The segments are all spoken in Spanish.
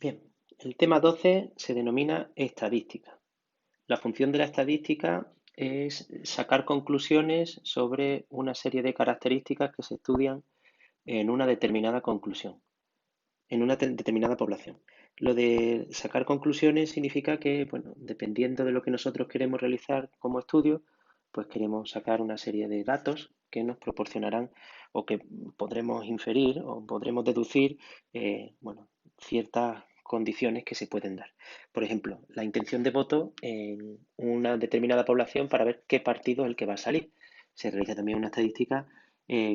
Bien, el tema 12 se denomina estadística. La función de la estadística es sacar conclusiones sobre una serie de características que se estudian en una determinada conclusión, en una determinada población. Lo de sacar conclusiones significa que, bueno, dependiendo de lo que nosotros queremos realizar como estudio, pues queremos sacar una serie de datos que nos proporcionarán o que podremos inferir o podremos deducir, bueno, ciertas condiciones que se pueden dar. Por ejemplo, la intención de voto en una determinada población para ver qué partido es el que va a salir. Se realiza también una estadística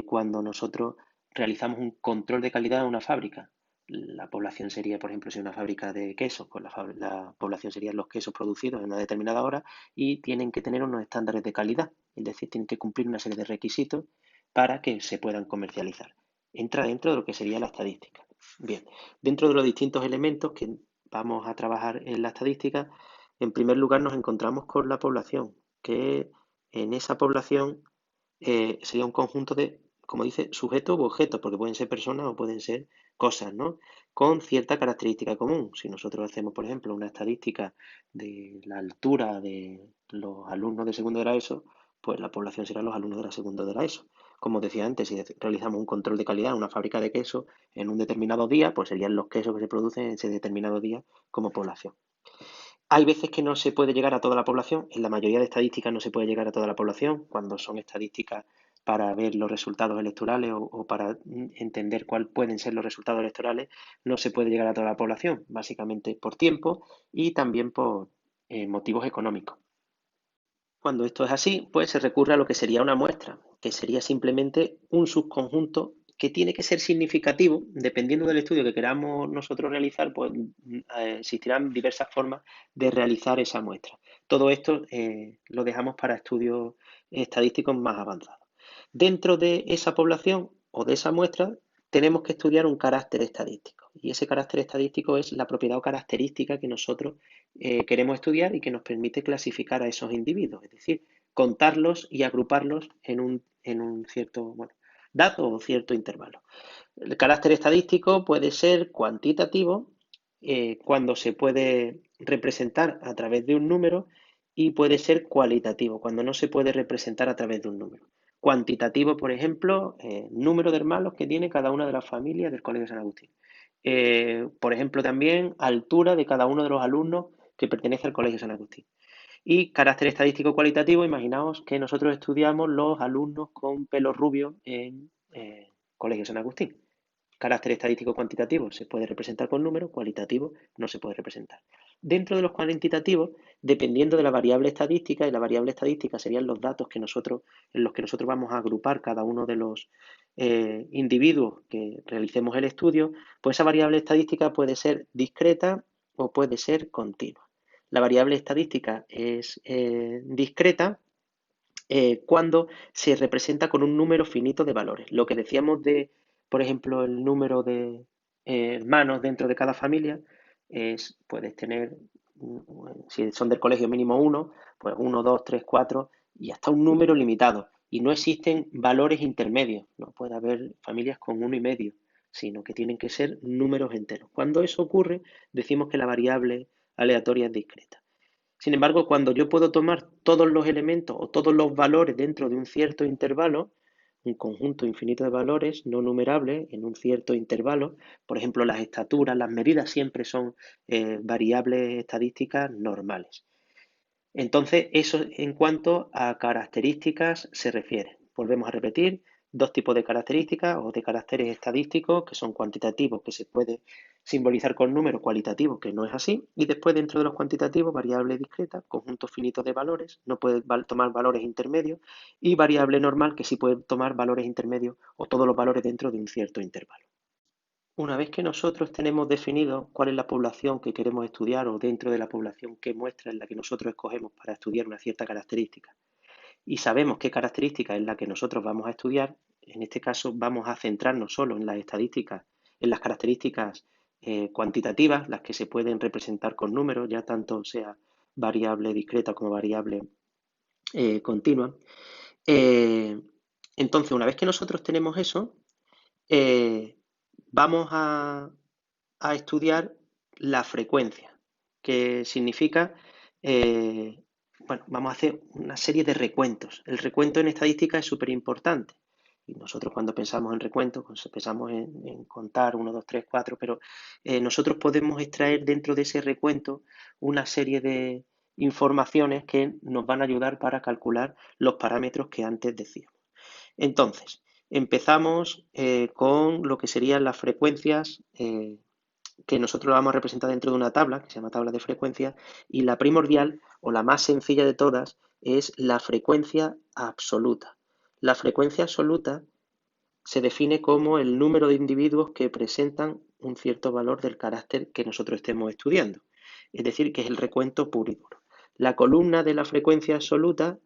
cuando nosotros realizamos un control de calidad en una fábrica. La población sería, por ejemplo, si una fábrica de quesos, pues la población serían los quesos producidos en una determinada hora y tienen que tener unos estándares de calidad, es decir, tienen que cumplir una serie de requisitos para que se puedan comercializar. Entra dentro de lo que sería la estadística. Bien, dentro de los distintos elementos que vamos a trabajar en la estadística, en primer lugar nos encontramos con la población, que en esa población sería un conjunto de, como dice, sujetos u objetos, porque pueden ser personas o pueden ser cosas, ¿no? Con cierta característica común. Si nosotros hacemos, por ejemplo, una estadística de la altura de los alumnos de segundo de la ESO, pues la población será los alumnos de la segundo de la ESO. Como decía antes, si realizamos un control de calidad en una fábrica de queso en un determinado día, pues serían los quesos que se producen en ese determinado día como población. Hay veces que no se puede llegar a toda la población, en la mayoría de estadísticas no se puede llegar a toda la población, cuando son estadísticas para ver los resultados electorales o para entender cuáles pueden ser los resultados electorales, no se puede llegar a toda la población, básicamente por tiempo y también por motivos económicos. Cuando esto es así, pues se recurre a lo que sería una muestra, que sería simplemente un subconjunto que tiene que ser significativo, dependiendo del estudio que queramos nosotros realizar, pues existirán diversas formas de realizar esa muestra. Todo esto lo dejamos para estudios estadísticos más avanzados. Dentro de esa población o de esa muestra tenemos que estudiar un carácter estadístico y ese carácter estadístico es la propiedad o característica que nosotros queremos estudiar y que nos permite clasificar a esos individuos, es decir, contarlos y agruparlos en un cierto, bueno, dato o cierto intervalo. El carácter estadístico puede ser cuantitativo cuando se puede representar a través de un número y puede ser cualitativo cuando no se puede representar a través de un número. Cuantitativo, por ejemplo, número de hermanos que tiene cada una de las familias del Colegio San Agustín. Por ejemplo, también altura de cada uno de los alumnos que pertenece al Colegio San Agustín. Y carácter estadístico cualitativo, imaginaos que nosotros estudiamos los alumnos con pelo rubio en Colegio San Agustín. Carácter estadístico cuantitativo se puede representar con números, cualitativo no se puede representar. Dentro de los cuantitativos, dependiendo de la variable estadística, y la variable estadística serían los datos en los que nosotros vamos a agrupar cada uno de los individuos que realicemos el estudio, pues esa variable estadística puede ser discreta o puede ser continua. La variable estadística es discreta cuando se representa con un número finito de valores. Lo que decíamos de, por ejemplo, el número de hermanos dentro de cada familia es, puedes tener, si son del colegio mínimo uno, pues uno, dos, tres, cuatro y hasta un número limitado. Y no existen valores intermedios. No puede haber familias con uno y medio, sino que tienen que ser números enteros. Cuando eso ocurre, decimos que la variable aleatoria es discreta. Sin embargo, cuando yo puedo tomar todos los elementos o todos los valores dentro de un cierto intervalo, un conjunto infinito de valores no numerables en un cierto intervalo, por ejemplo, las estaturas, las medidas siempre son variables estadísticas normales. Entonces, eso en cuanto a características se refiere. Volvemos a repetir, dos tipos de características o de caracteres estadísticos que son cuantitativos, que se puede simbolizar con números, cualitativos, que no es así, y después dentro de los cuantitativos, variable discreta, conjuntos finitos de valores, no puede tomar valores intermedios, y variable normal, que sí puede tomar valores intermedios o todos los valores dentro de un cierto intervalo. Una vez que nosotros tenemos definido cuál es la población que queremos estudiar o dentro de la población qué muestra es la que nosotros escogemos para estudiar una cierta característica y sabemos qué característica es la que nosotros vamos a estudiar, en este caso vamos a centrarnos solo en las estadísticas, en las características cuantitativas, las que se pueden representar con números, ya tanto sea variable discreta como variable continua. Eh, entonces, una vez que nosotros tenemos eso, eh, vamos a estudiar la frecuencia, que significa, bueno, vamos a hacer una serie de recuentos. El recuento en estadística es súper importante. Y nosotros cuando pensamos en recuento, pues pensamos en contar 1, 2, 3, 4, pero nosotros podemos extraer dentro de ese recuento una serie de informaciones que nos van a ayudar para calcular los parámetros que antes decíamos. Entonces, empezamos con lo que serían las frecuencias que nosotros lo vamos a representar dentro de una tabla, que se llama tabla de frecuencias, y la primordial o la más sencilla de todas es la frecuencia absoluta. La frecuencia absoluta se define como el número de individuos que presentan un cierto valor del carácter que nosotros estemos estudiando, es decir, que es el recuento puro y duro. La columna de la frecuencia absoluta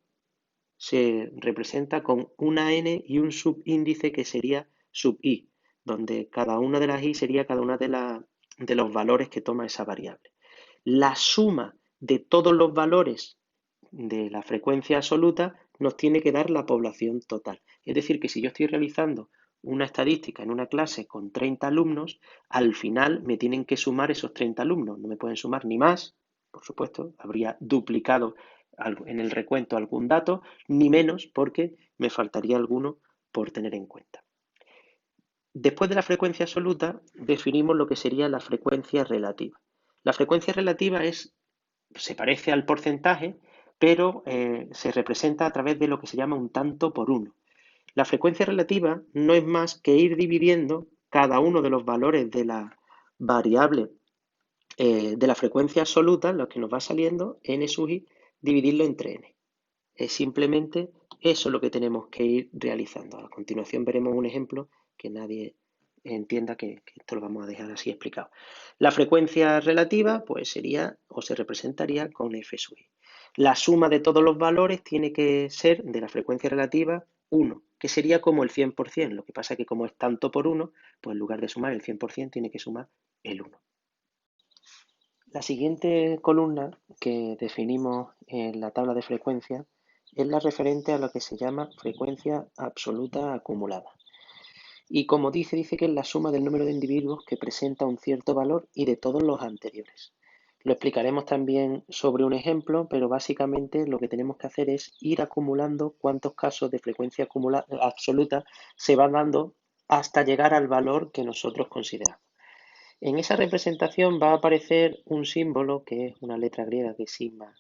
se representa con una n y un subíndice que sería sub i, donde cada una de las i sería cada una de los valores que toma esa variable. La suma de todos los valores de la frecuencia absoluta nos tiene que dar la población total. Es decir, que si yo estoy realizando una estadística en una clase con 30 alumnos, al final me tienen que sumar esos 30 alumnos. No me pueden sumar ni más, por supuesto, habría duplicado en el recuento algún dato, ni menos porque me faltaría alguno por tener en cuenta. Después de la frecuencia absoluta, definimos lo que sería la frecuencia relativa. La frecuencia relativa se parece al porcentaje, pero se representa a través de lo que se llama un tanto por uno. La frecuencia relativa no es más que ir dividiendo cada uno de los valores de la variable de la frecuencia absoluta, lo que nos va saliendo, n sub i, dividirlo entre n. Es simplemente eso lo que tenemos que ir realizando. A continuación veremos un ejemplo que nadie entienda que esto lo vamos a dejar así explicado. La frecuencia relativa pues sería o se representaría con f sub i. La suma de todos los valores tiene que ser de la frecuencia relativa 1, que sería como el 100%. Lo que pasa es que como es tanto por 1, pues en lugar de sumar el 100% tiene que sumar el 1. La siguiente columna que definimos en la tabla de frecuencia es la referente a lo que se llama frecuencia absoluta acumulada. Y como dice que es la suma del número de individuos que presenta un cierto valor y de todos los anteriores. Lo explicaremos también sobre un ejemplo, pero básicamente lo que tenemos que hacer es ir acumulando cuántos casos de frecuencia absoluta se van dando hasta llegar al valor que nosotros consideramos. En esa representación va a aparecer un símbolo que es una letra griega que es sigma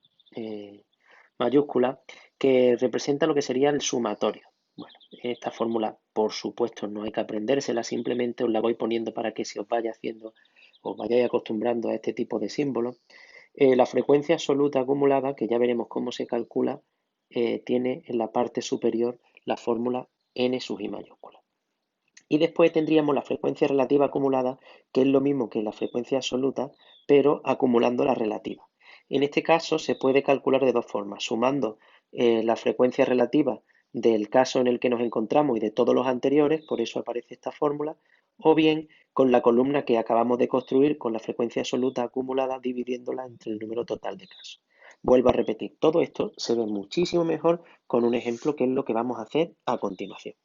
mayúscula, que representa lo que sería el sumatorio. Bueno, esta fórmula, por supuesto, no hay que aprendérsela, simplemente os la voy poniendo para que se os vaya haciendo, os vayáis acostumbrando a este tipo de símbolos. La frecuencia absoluta acumulada, que ya veremos cómo se calcula, tiene en la parte superior la fórmula n sub i mayúscula. Y después tendríamos la frecuencia relativa acumulada, que es lo mismo que la frecuencia absoluta, pero acumulando la relativa. En este caso se puede calcular de dos formas, sumando la frecuencia relativa del caso en el que nos encontramos y de todos los anteriores, por eso aparece esta fórmula, o bien con la columna que acabamos de construir con la frecuencia absoluta acumulada dividiéndola entre el número total de casos. Vuelvo a repetir, todo esto se ve muchísimo mejor con un ejemplo que es lo que vamos a hacer a continuación.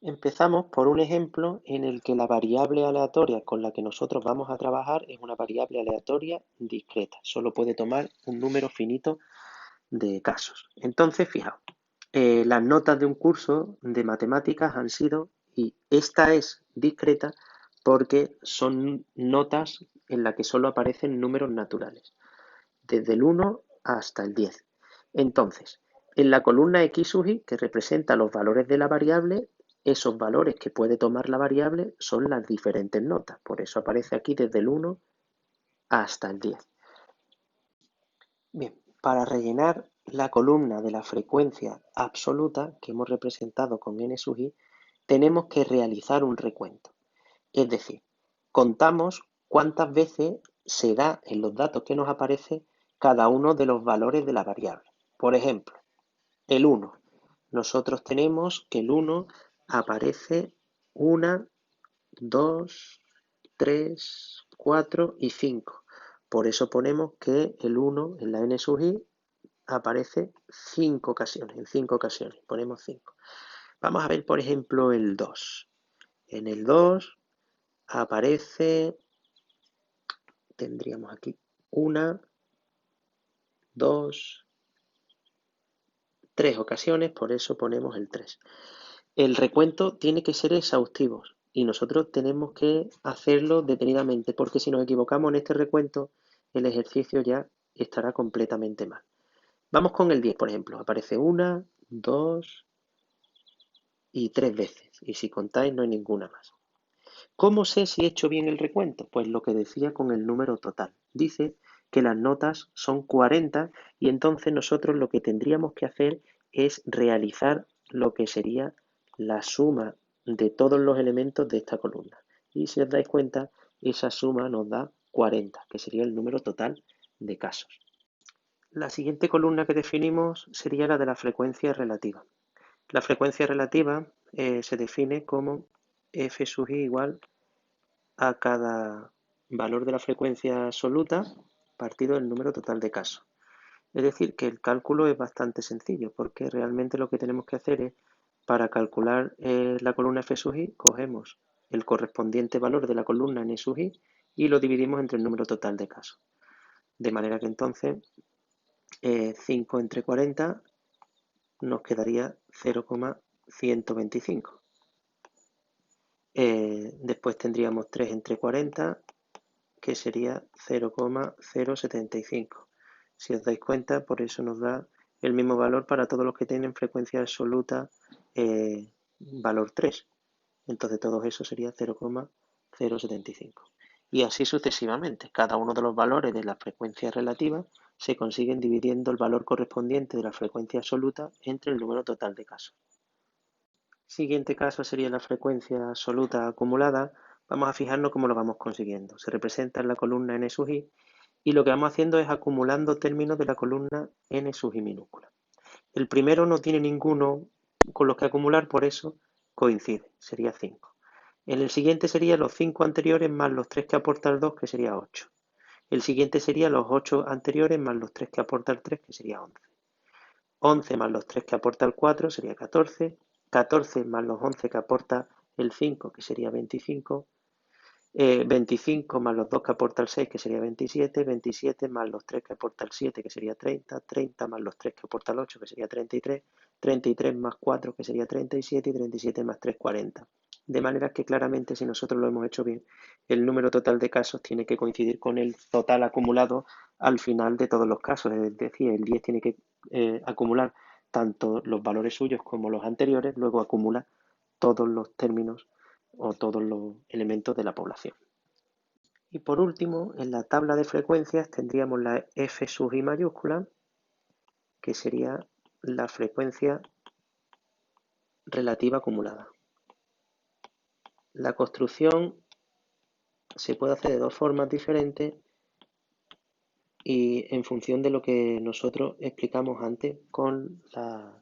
Empezamos por un ejemplo en el que la variable aleatoria con la que nosotros vamos a trabajar es una variable aleatoria discreta. Solo puede tomar un número finito de casos. Entonces, fijaos, las notas de un curso de matemáticas han sido, y esta es discreta porque son notas en las que solo aparecen números naturales, desde el 1 hasta el 10. Entonces, en la columna x sub i, que representa los valores de la variable, esos valores que puede tomar la variable son las diferentes notas. Por eso aparece aquí desde el 1 hasta el 10. Bien, para rellenar la columna de la frecuencia absoluta que hemos representado con n sub i, tenemos que realizar un recuento. Es decir, contamos cuántas veces se da en los datos que nos aparece cada uno de los valores de la variable. Por ejemplo, el 1. Nosotros tenemos que el 1 aparece 1, 2, 3, 4 y 5. Por eso ponemos que el 1 en la n sub i aparece 5 ocasiones, en 5 ocasiones. Ponemos 5. Vamos a ver, por ejemplo, el 2. En el 2 aparece, tendríamos aquí 1, 2, 3 ocasiones, por eso ponemos el 3. El recuento tiene que ser exhaustivo y nosotros tenemos que hacerlo detenidamente, porque si nos equivocamos en este recuento, el ejercicio ya estará completamente mal. Vamos con el 10, por ejemplo. Aparece 1, 2 y 3 veces. Y si contáis, no hay ninguna más. ¿Cómo sé si he hecho bien el recuento? Pues lo que decía con el número total. Dice que las notas son 40 y entonces nosotros lo que tendríamos que hacer es realizar lo que sería la suma de todos los elementos de esta columna. Y si os dais cuenta, esa suma nos da 40, que sería el número total de casos. La siguiente columna que definimos sería la de la frecuencia relativa. La frecuencia relativa se define como f sub i igual a cada valor de la frecuencia absoluta partido del número total de casos. Es decir, que el cálculo es bastante sencillo, porque realmente lo que tenemos que hacer es, para calcular la columna f sub i, cogemos el correspondiente valor de la columna n sub i y lo dividimos entre el número total de casos. De manera que entonces 5 entre 40 nos quedaría 0,125. Después tendríamos 3 entre 40, que sería 0,075. Si os dais cuenta, por eso nos da el mismo valor para todos los que tienen frecuencia absoluta valor 3. Entonces todo eso sería 0,075. Y así sucesivamente. Cada uno de los valores de la frecuencia relativa se consiguen dividiendo el valor correspondiente de la frecuencia absoluta entre el número total de casos. Siguiente caso sería la frecuencia absoluta acumulada. Vamos a fijarnos cómo lo vamos consiguiendo. Se representa en la columna n sub i y lo que vamos haciendo es acumulando términos de la columna n sub i minúscula. El primero no tiene ninguno con los que acumular, por eso coincide, sería 5. En el siguiente sería los 5 anteriores más los 3 que aporta el 2, que sería 8. El siguiente sería los 8 anteriores más los 3 que aporta el 3, que sería 11. 11 más los 3 que aporta el 4 sería 14. 14 más los 11 que aporta el 5, que sería 25. 25 más los 2 que aporta el 6, que sería 27. 27 más los 3 que aporta el 7, que sería 30. 30 más los 3 que aporta el 8, que sería 33. 33 más 4, que sería 37. Y 37 más 3, 40. De manera que claramente, si nosotros lo hemos hecho bien, el número total de casos tiene que coincidir con el total acumulado al final de todos los casos. Es decir, el 10 tiene que acumular tanto los valores suyos como los anteriores, luego acumula todos los términos o todos los elementos de la población. Y por último, en la tabla de frecuencias tendríamos la f sub i mayúscula, que sería la frecuencia relativa acumulada. La construcción se puede hacer de dos formas diferentes y en función de lo que nosotros explicamos antes con las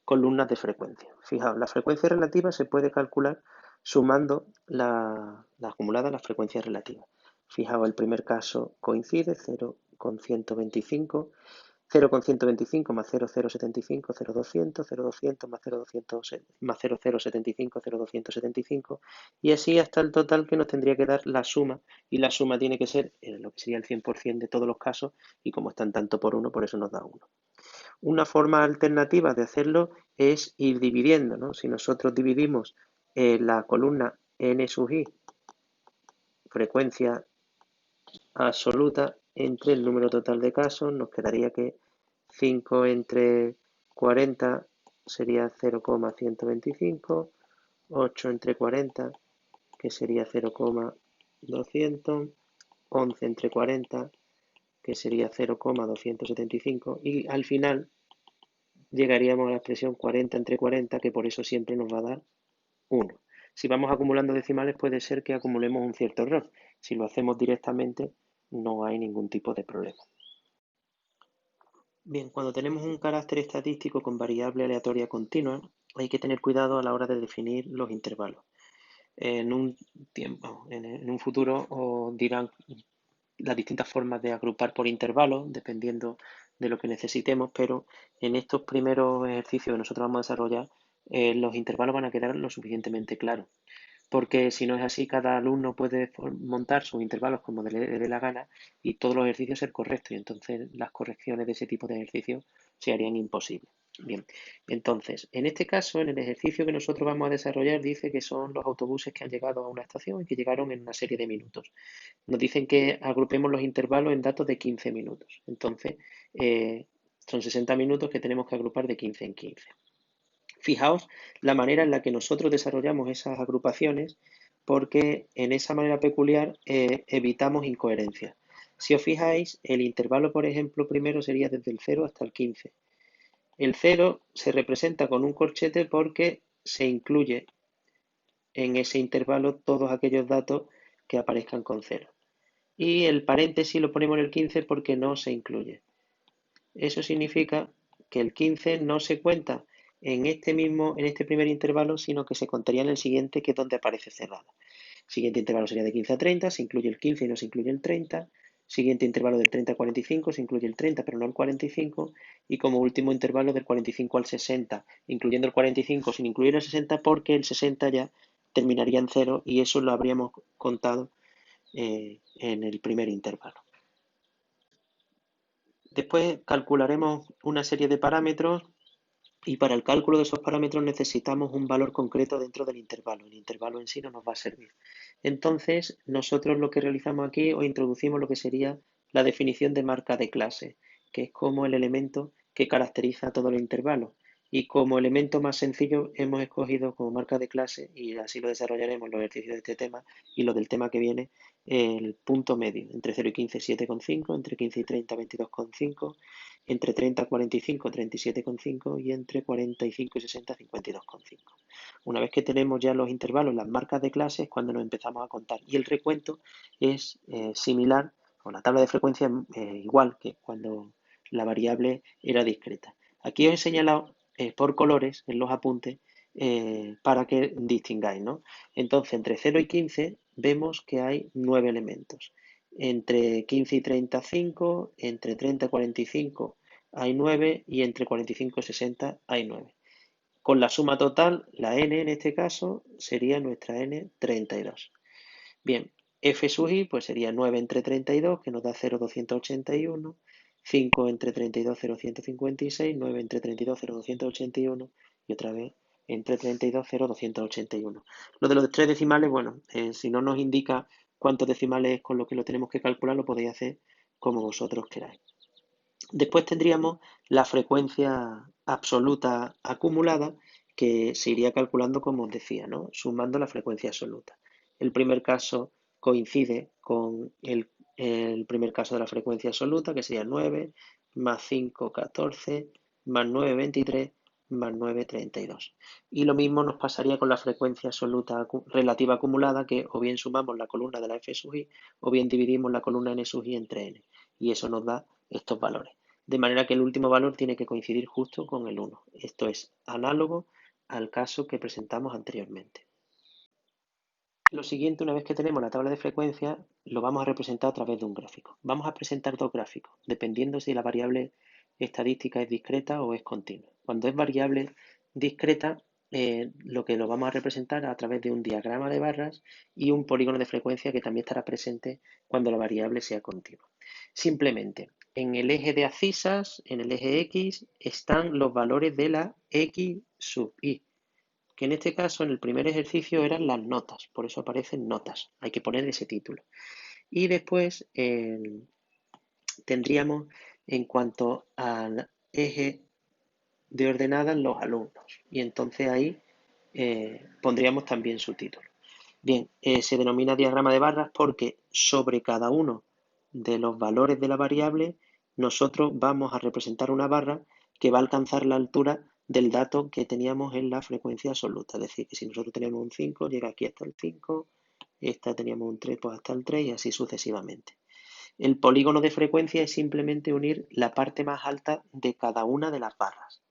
columnas de frecuencia. Fijaos, la frecuencia relativa se puede calcular sumando la acumulada a la frecuencia relativa. Fijaos, el primer caso coincide, 0,125, 0,125 más 0,075, 0,200, 0,200 más 0,200 más 0,075, 0,275 y así hasta el total que nos tendría que dar la suma y la suma tiene que ser lo que sería el 100% de todos los casos y como están tanto por uno, por eso nos da 1. Una forma alternativa de hacerlo es ir dividiendo, ¿no? Si nosotros dividimos la columna n sub i, frecuencia absoluta, entre el número total de casos, nos quedaría que 5 entre 40 sería 0,125, 8 entre 40, que sería 0,200, 11 entre 40, que sería 0,275, y al final llegaríamos a la expresión 40 entre 40, que por eso siempre nos va a dar 1. Si vamos acumulando decimales puede ser que acumulemos un cierto error. Si lo hacemos directamente no hay ningún tipo de problema. Bien, cuando tenemos un carácter estadístico con variable aleatoria continua, hay que tener cuidado a la hora de definir los intervalos. En un futuro os dirán las distintas formas de agrupar por intervalos, dependiendo de lo que necesitemos, pero en estos primeros ejercicios que nosotros vamos a desarrollar, los intervalos van a quedar lo suficientemente claros. porque si no es así, cada alumno puede montar sus intervalos como le dé la gana y todos los ejercicios ser correctos, y entonces las correcciones de ese tipo de ejercicios se harían imposibles. Bien, entonces, en este caso, en el ejercicio que nosotros vamos a desarrollar, dice que son los autobuses que han llegado a una estación y que llegaron en una serie de minutos. Nos dicen que agrupemos los intervalos en datos de 15 minutos. Entonces, son 60 minutos que tenemos que agrupar de 15 en 15. Fijaos la manera en la que nosotros desarrollamos esas agrupaciones, porque en esa manera peculiar evitamos incoherencias. Si os fijáis, el intervalo, por ejemplo, primero sería desde el 0 hasta el 15. El 0 se representa con un corchete porque se incluye en ese intervalo todos aquellos datos que aparezcan con 0. Y el paréntesis lo ponemos en el 15 porque no se incluye. Eso significa que el 15 no se cuenta en este primer intervalo, sino que se contaría en el siguiente, que es donde aparece cerrado. Siguiente intervalo sería de 15 a 30, se incluye el 15 y no se incluye el 30. Siguiente intervalo del 30 a 45, se incluye el 30 pero no el 45. Y como último intervalo del 45 al 60, incluyendo el 45 sin incluir el 60, porque el 60 ya terminaría en 0 y eso lo habríamos contado en el primer intervalo. Después calcularemos una serie de parámetros y para el cálculo de esos parámetros necesitamos un valor concreto dentro del intervalo. El intervalo en sí no nos va a servir. Entonces, nosotros lo que realizamos aquí o introducimos lo que sería la definición de marca de clase, que es como el elemento que caracteriza todo el intervalo. Y como elemento más sencillo hemos escogido como marca de clase, y así lo desarrollaremos en los ejercicios de este tema y lo del tema que viene, el punto medio. Entre 0 y 15, 7,5, entre 15 y 30, 22,5, entre 30 y 45, 37,5 y entre 45 y 60, 52,5. Una vez que tenemos ya los intervalos, las marcas de clase, es cuando nos empezamos a contar. Y el recuento es similar, o la tabla de frecuencia igual que cuando la variable era discreta. Aquí os he señalado por colores en los apuntes para que distingáis, ¿no? Entonces, entre 0 y 15 vemos que hay 9 elementos. Entre 15 y 35, entre 30 y 45 hay 9 y entre 45 y 60 hay 9. Con la suma total, la n en este caso sería nuestra n 32. Bien, f sub i pues sería 9 entre 32, que nos da 0,281, 5 entre 32, 0,156, 9 entre 32, 0,281 y otra vez entre 32, 0,281. Lo de los tres decimales, bueno, si no nos indica cuántos decimales es con lo que lo tenemos que calcular, lo podéis hacer como vosotros queráis. Después tendríamos la frecuencia absoluta acumulada, que se iría calculando como os decía, ¿no? Sumando la frecuencia absoluta. El primer caso coincide con el primer caso de la frecuencia absoluta, que sería 9, más 5, 14, más 9, 23, más 9, 32. Y lo mismo nos pasaría con la frecuencia absoluta relativa acumulada, que o bien sumamos la columna de la f sub i, o bien dividimos la columna n sub i entre n. Y eso nos da estos valores. De manera que el último valor tiene que coincidir justo con el 1. Esto es análogo al caso que presentamos anteriormente. Lo siguiente, una vez que tenemos la tabla de frecuencia, lo vamos a representar a través de un gráfico. Vamos a presentar dos gráficos, dependiendo si la variable estadística es discreta o es continua. Cuando es variable discreta, lo que lo vamos a representar a través de un diagrama de barras y un polígono de frecuencia que también estará presente cuando la variable sea continua. Simplemente, en el eje de abscisas, en el eje X, están los valores de la X sub I, que en este caso, en el primer ejercicio, eran las notas, por eso aparecen notas, hay que poner ese título. Y después tendríamos, en cuanto al eje de ordenadas, los alumnos, y entonces ahí pondríamos también su título. Bien, se denomina diagrama de barras porque sobre cada uno de los valores de la variable nosotros vamos a representar una barra que va a alcanzar la altura del dato que teníamos en la frecuencia absoluta. Es decir, que si nosotros tenemos un 5, llega aquí hasta el 5, esta teníamos un 3, pues hasta el 3 y así sucesivamente. El polígono de frecuencia es simplemente unir la parte más alta de cada una de las barras.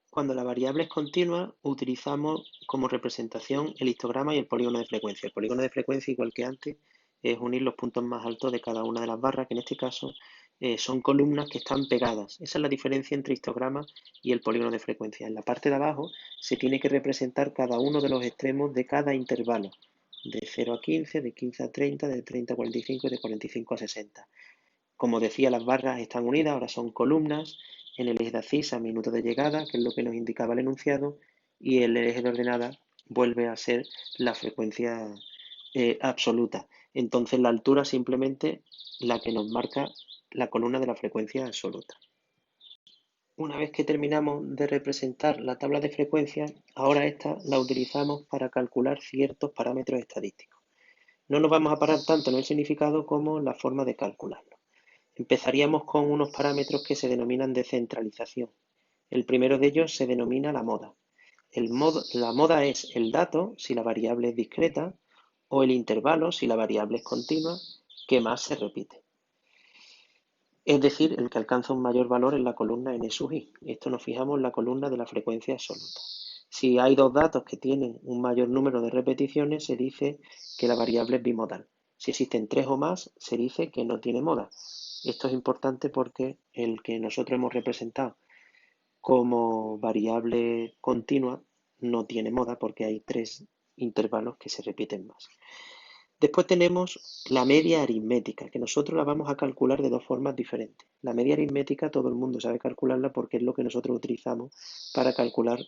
Cuando la variable es continua, utilizamos como representación el histograma y el polígono de frecuencia. El polígono de frecuencia, igual que antes, es unir los puntos más altos de cada una de las barras, que en este caso son columnas que están pegadas. Esa es la diferencia entre histograma y el polígono de frecuencia. En la parte de abajo se tiene que representar cada uno de los extremos de cada intervalo, de 0 a 15, de 15 a 30, de 30 a 45 y de 45 a 60. Como decía, las barras están unidas, ahora son columnas, en el eje de abscisa minuto de llegada, que es lo que nos indicaba el enunciado, y el eje de ordenada vuelve a ser la frecuencia absoluta. Entonces la altura simplemente la que nos marca la columna de la frecuencia absoluta. Una vez que terminamos de representar la tabla de frecuencias, ahora esta la utilizamos para calcular ciertos parámetros estadísticos. No nos vamos a parar tanto en el significado como en la forma de calcularlo. Empezaríamos con unos parámetros que se denominan de centralización. El primero de ellos se denomina la moda. La moda es el dato, si la variable es discreta, o el intervalo, si la variable es continua, que más se repite. Es decir, el que alcanza un mayor valor en la columna n sub i. Esto nos fijamos en la columna de la frecuencia absoluta. Si hay dos datos que tienen un mayor número de repeticiones, se dice que la variable es bimodal. Si existen tres o más, se dice que no tiene moda. Esto es importante porque el que nosotros hemos representado como variable continua no tiene moda porque hay tres intervalos que se repiten más. Después tenemos la media aritmética, que nosotros la vamos a calcular de dos formas diferentes. La media aritmética todo el mundo sabe calcularla porque es lo que nosotros utilizamos para calcular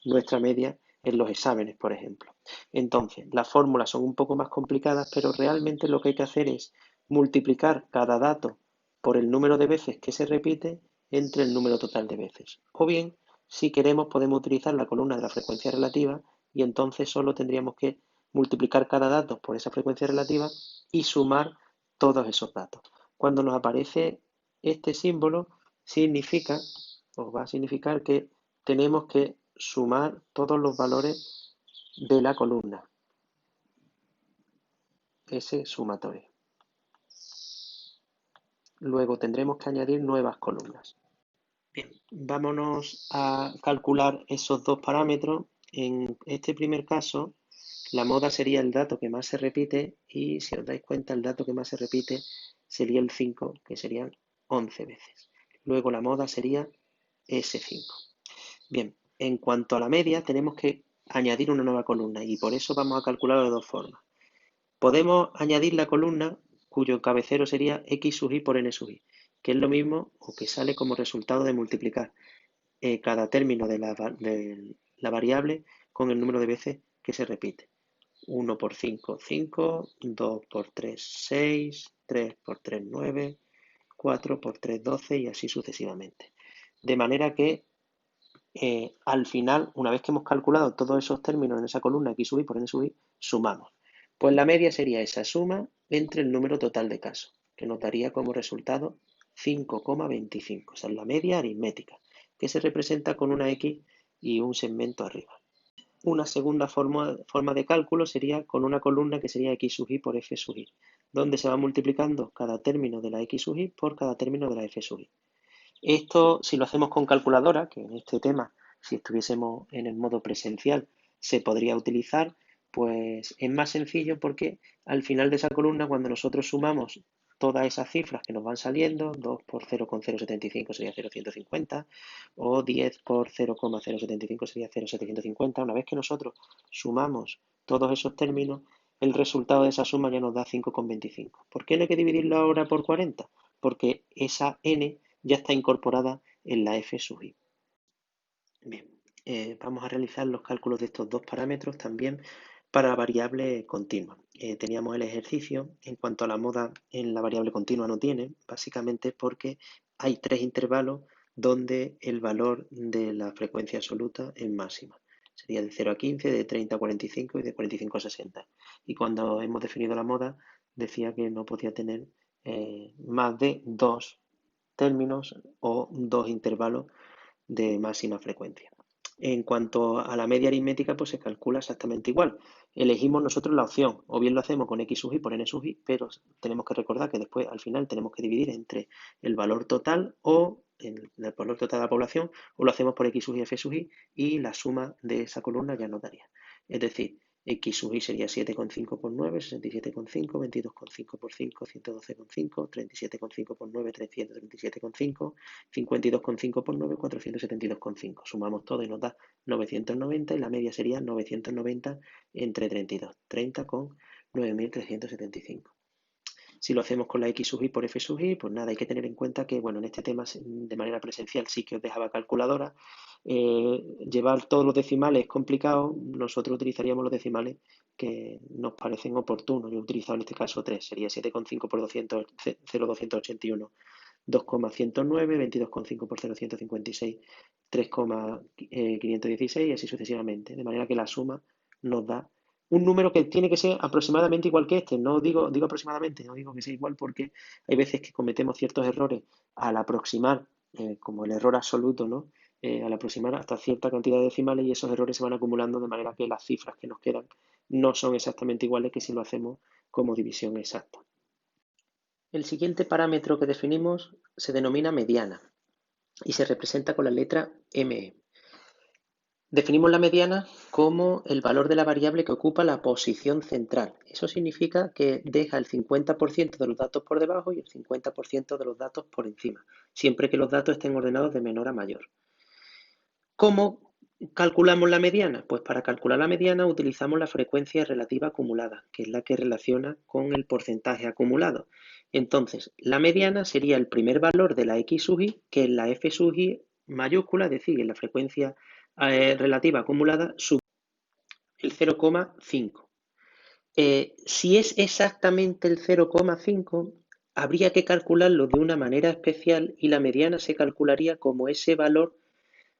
nuestra media en los exámenes, por ejemplo. Entonces, las fórmulas son un poco más complicadas, pero realmente lo que hay que hacer es multiplicar cada dato por el número de veces que se repite entre el número total de veces. O bien, si queremos, podemos utilizar la columna de la frecuencia relativa y entonces solo tendríamos que multiplicar cada dato por esa frecuencia relativa y sumar todos esos datos. Cuando nos aparece este símbolo, significa, o va a significar que tenemos que sumar todos los valores de la columna, ese sumatorio. Luego tendremos que añadir nuevas columnas. Bien, vámonos a calcular esos dos parámetros. En este primer caso, la moda sería el dato que más se repite y si os dais cuenta el dato que más se repite sería el 5, que serían 11 veces. Luego la moda sería S5. Bien, en cuanto a la media tenemos que añadir una nueva columna y por eso vamos a calcularlo de dos formas. Podemos añadir la columna cuyo cabecero sería x sub i por n sub i, que es lo mismo o que sale como resultado de multiplicar cada término de la variable con el número de veces que se repite. 1 por 5, 5, 2 por 3, 6, 3 por 3, 9, 4 por 3, 12 y así sucesivamente. De manera que al final, una vez que hemos calculado todos esos términos en esa columna x sub i por n sub i, sumamos. Pues la media sería esa suma entre el número total de casos, que nos daría como resultado 5,25. Esa es la media aritmética, que se representa con una x y un segmento arriba. Una segunda forma de cálculo sería con una columna que sería x sub i por f sub i, donde se va multiplicando cada término de la x sub i por cada término de la f sub i. Esto, si lo hacemos con calculadora, que en este tema, si estuviésemos en el modo presencial, se podría utilizar, pues es más sencillo porque al final de esa columna, cuando nosotros sumamos todas esas cifras que nos van saliendo, 2 por 0,075 sería 0,150, o 10 por 0,075 sería 0,750. Una vez que nosotros sumamos todos esos términos, el resultado de esa suma ya nos da 5,25. ¿Por qué no hay que dividirlo ahora por 40? Porque esa n ya está incorporada en la f sub i. Bien, vamos a realizar los cálculos de estos dos parámetros también para la variable continua. Teníamos el ejercicio, en cuanto a la moda en la variable continua no tiene, básicamente porque hay tres intervalos donde el valor de la frecuencia absoluta es máxima. Sería de 0 a 15, de 30 a 45 y de 45 a 60. Y cuando hemos definido la moda, decía que no podía tener más de dos términos o dos intervalos de máxima frecuencia. En cuanto a la media aritmética, pues se calcula exactamente igual. Elegimos nosotros la opción, o bien lo hacemos con x sub i por n sub i, pero tenemos que recordar que después al final tenemos que dividir entre el valor total o el valor total de la población, o lo hacemos por x sub i f sub i y la suma de esa columna ya nos daría. Es decir, X sub i sería 7,5 por 9, 67,5, 22,5 por 5, 112,5, 37,5 por 9, 337,5, 52,5 por 9, 472,5. Sumamos todo y nos da 990 y la media sería 990 entre 32, 30 con 9.375. Si lo hacemos con la X sub i por F sub i, pues nada, hay que tener en cuenta que, bueno, en este tema de manera presencial sí que os dejaba calculadora. Llevar todos los decimales es complicado, nosotros utilizaríamos los decimales que nos parecen oportunos. Yo he utilizado en este caso 3, sería 7,5 por 200, 0,281, 2,109, 22,5 por 0,156, 3,516 y así sucesivamente. De manera que la suma nos da un número que tiene que ser aproximadamente igual que este. No digo aproximadamente, no digo que sea igual porque hay veces que cometemos ciertos errores al aproximar, como el error absoluto, ¿no? Al aproximar hasta cierta cantidad de decimales y esos errores se van acumulando de manera que las cifras que nos quedan no son exactamente iguales que si lo hacemos como división exacta. El siguiente parámetro que definimos se denomina mediana y se representa con la letra ME. Definimos la mediana como el valor de la variable que ocupa la posición central. Eso significa que deja el 50% de los datos por debajo y el 50% de los datos por encima, siempre que los datos estén ordenados de menor a mayor. ¿Cómo calculamos la mediana? Pues para calcular la mediana utilizamos la frecuencia relativa acumulada, que es la que relaciona con el porcentaje acumulado. Entonces, la mediana sería el primer valor de la X sub i, que es la F sub i mayúscula, es decir, en la frecuencia relativa acumulada, sub el 0,5. Si es exactamente el 0,5, habría que calcularlo de una manera especial y la mediana se calcularía como ese valor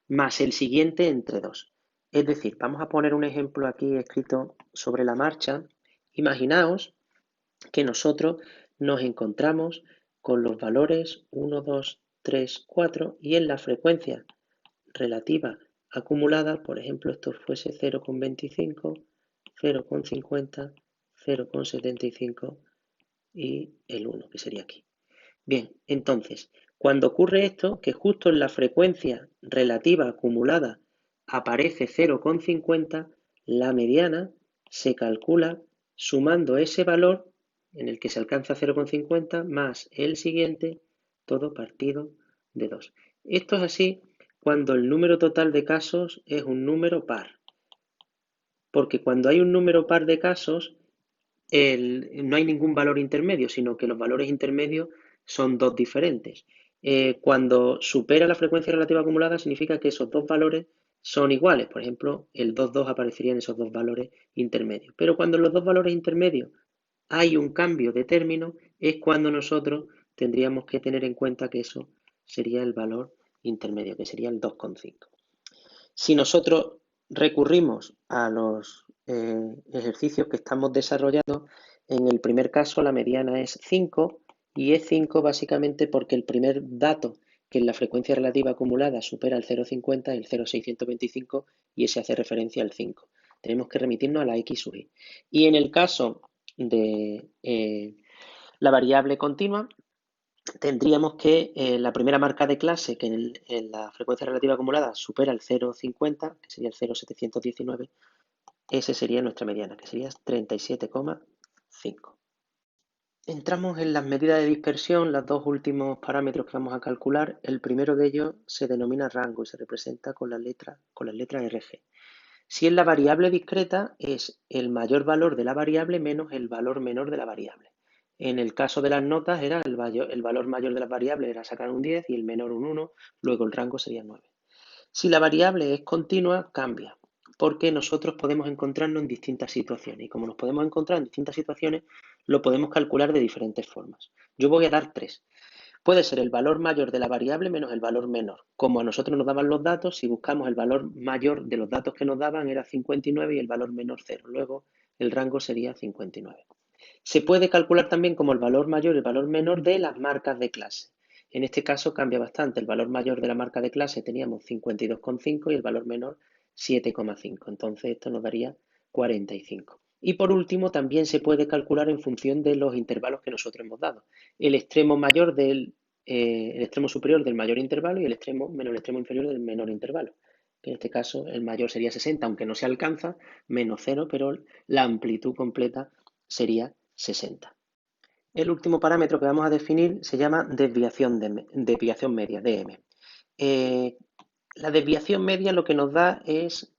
más el siguiente entre 2. Es decir, vamos a poner un ejemplo aquí escrito sobre la marcha. Imaginaos que nosotros nos encontramos con los valores 1, 2, 3, 4 y en la frecuencia relativa acumulada, por ejemplo, esto fuese 0,25, 0,50, 0,75 y el 1, que sería aquí. Bien, entonces, cuando ocurre esto, que justo en la frecuencia relativa acumulada aparece 0,50, la mediana se calcula sumando ese valor en el que se alcanza 0,50 más el siguiente, todo partido de 2. Esto es así cuando el número total de casos es un número par, porque cuando hay un número par de casos, no hay ningún valor intermedio, sino que los valores intermedios son dos diferentes. Cuando supera la frecuencia relativa acumulada significa que esos dos valores son iguales. Por ejemplo, el 2,2 aparecería en esos dos valores intermedios. Pero cuando en los dos valores intermedios hay un cambio de término, es cuando nosotros tendríamos que tener en cuenta que eso sería el valor intermedio, que sería el 2,5. Si nosotros recurrimos a los ejercicios que estamos desarrollando, en el primer caso la mediana es 5 y es 5 básicamente porque el primer dato que en la frecuencia relativa acumulada supera el 0,50 es el 0,625 y ese hace referencia al 5. Tenemos que remitirnos a la X sub i. Y en el caso de la variable continua, tendríamos que la primera marca de clase, que en la frecuencia relativa acumulada supera el 0,50, que sería el 0,719, ese sería nuestra mediana, que sería 37,5. Entramos en las medidas de dispersión, los dos últimos parámetros que vamos a calcular. El primero de ellos se denomina rango y se representa con la letra RG. Si es la variable discreta, es el mayor valor de la variable menos el valor menor de la variable. En el caso de las notas, era el valor mayor de las variables era sacar un 10 y el menor un 1, luego el rango sería 9. Si la variable es continua, cambia, porque nosotros podemos encontrarnos en distintas situaciones y como nos podemos encontrar en distintas situaciones, lo podemos calcular de diferentes formas. Yo voy a dar 3. Puede ser el valor mayor de la variable menos el valor menor. Como a nosotros nos daban los datos, si buscamos el valor mayor de los datos que nos daban era 59 y el valor menor 0. Luego el rango sería 59. Se puede calcular también como el valor mayor y el valor menor de las marcas de clase. En este caso cambia bastante. El valor mayor de la marca de clase teníamos 52,5 y el valor menor 7,5. Entonces esto nos daría 45. Y por último, también se puede calcular en función de los intervalos que nosotros hemos dado. El extremo superior del mayor intervalo y el extremo inferior del menor intervalo. que en este caso el mayor sería 60, aunque no se alcanza, menos 0, pero la amplitud completa sería 60. El último parámetro que vamos a definir se llama desviación media, DM. Eh, la desviación media lo que nos da es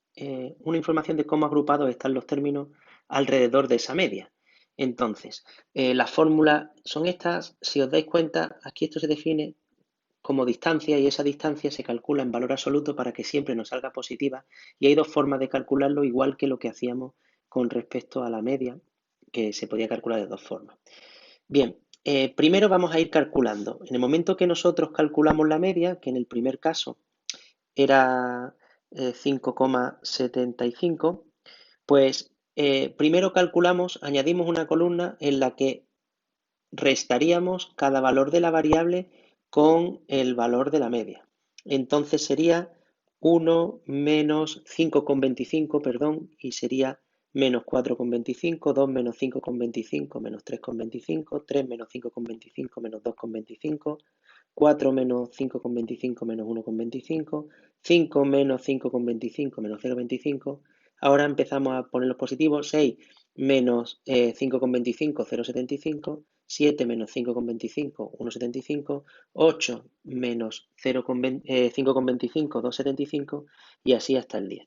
una información de cómo agrupados están los términos alrededor de esa media. Entonces, las fórmulas son estas. Si os dais cuenta, aquí esto se define como distancia y esa distancia se calcula en valor absoluto para que siempre nos salga positiva. Y hay dos formas de calcularlo, igual que lo que hacíamos con respecto a la media, que se podía calcular de dos formas. Bien, primero vamos a ir calculando. En el momento que nosotros calculamos la media, que en el primer caso era 5,75, pues primero calculamos, añadimos una columna en la que restaríamos cada valor de la variable con el valor de la media. Entonces sería 1 menos 5,25, perdón, y sería menos 4,25, 2 menos 5,25, menos 3,25, 3 menos 5,25, menos 2,25, 4 menos 5,25 menos 1,25, 5 menos 5,25 menos 0,25. Ahora empezamos a poner los positivos, 6 menos 5,25, 0,75, 7 menos 5,25, 1,75, 8 menos 5,25, 2,75 y así hasta el 10.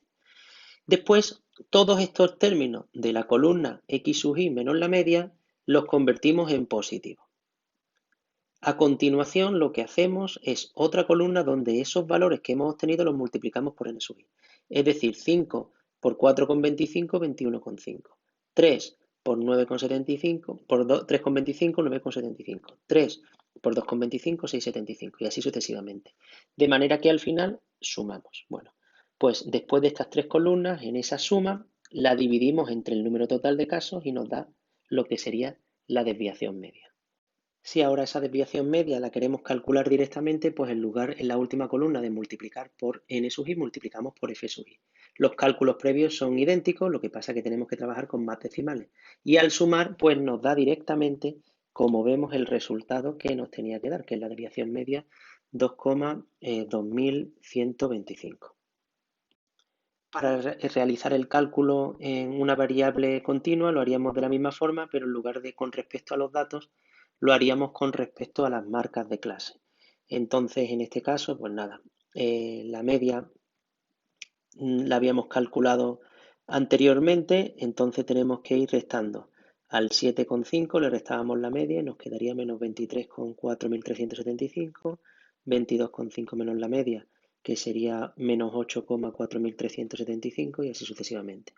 Después, todos estos términos de la columna x sub i menos la media los convertimos en positivos. A continuación, lo que hacemos es otra columna donde esos valores que hemos obtenido los multiplicamos por n sub i. Es decir, 5 por 4,25, 21,5. 3 por 9,75, por 3,25, 9,75. 3 por 2,25, 6,75 y así sucesivamente. De manera que al final sumamos. Bueno, pues después de estas tres columnas, en esa suma la dividimos entre el número total de casos y nos da lo que sería la desviación media. Si ahora esa desviación media la queremos calcular directamente, pues en lugar en la última columna de multiplicar por n sub i, multiplicamos por f sub i. Los cálculos previos son idénticos, lo que pasa es que tenemos que trabajar con más decimales. Y al sumar, pues nos da directamente, como vemos, el resultado que nos tenía que dar, que es la desviación media 2,2125. Para realizar el cálculo en una variable continua lo haríamos de la misma forma, pero en lugar de con respecto a los datos, lo haríamos con respecto a las marcas de clase. Entonces, en este caso, pues nada, la media la habíamos calculado anteriormente, entonces tenemos que ir restando. Al 7,5 le restábamos la media y nos quedaría menos 23,4375, 22,5 menos la media, que sería menos 8,4375 y así sucesivamente.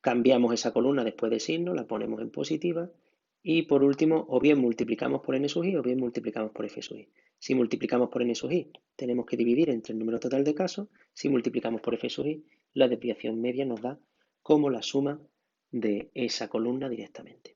Cambiamos esa columna después de signo, la ponemos en positiva y por último, o bien multiplicamos por n sub i o bien multiplicamos por f sub i. Si multiplicamos por n sub i, tenemos que dividir entre el número total de casos. Si multiplicamos por f sub i, la desviación media nos da como la suma de esa columna directamente.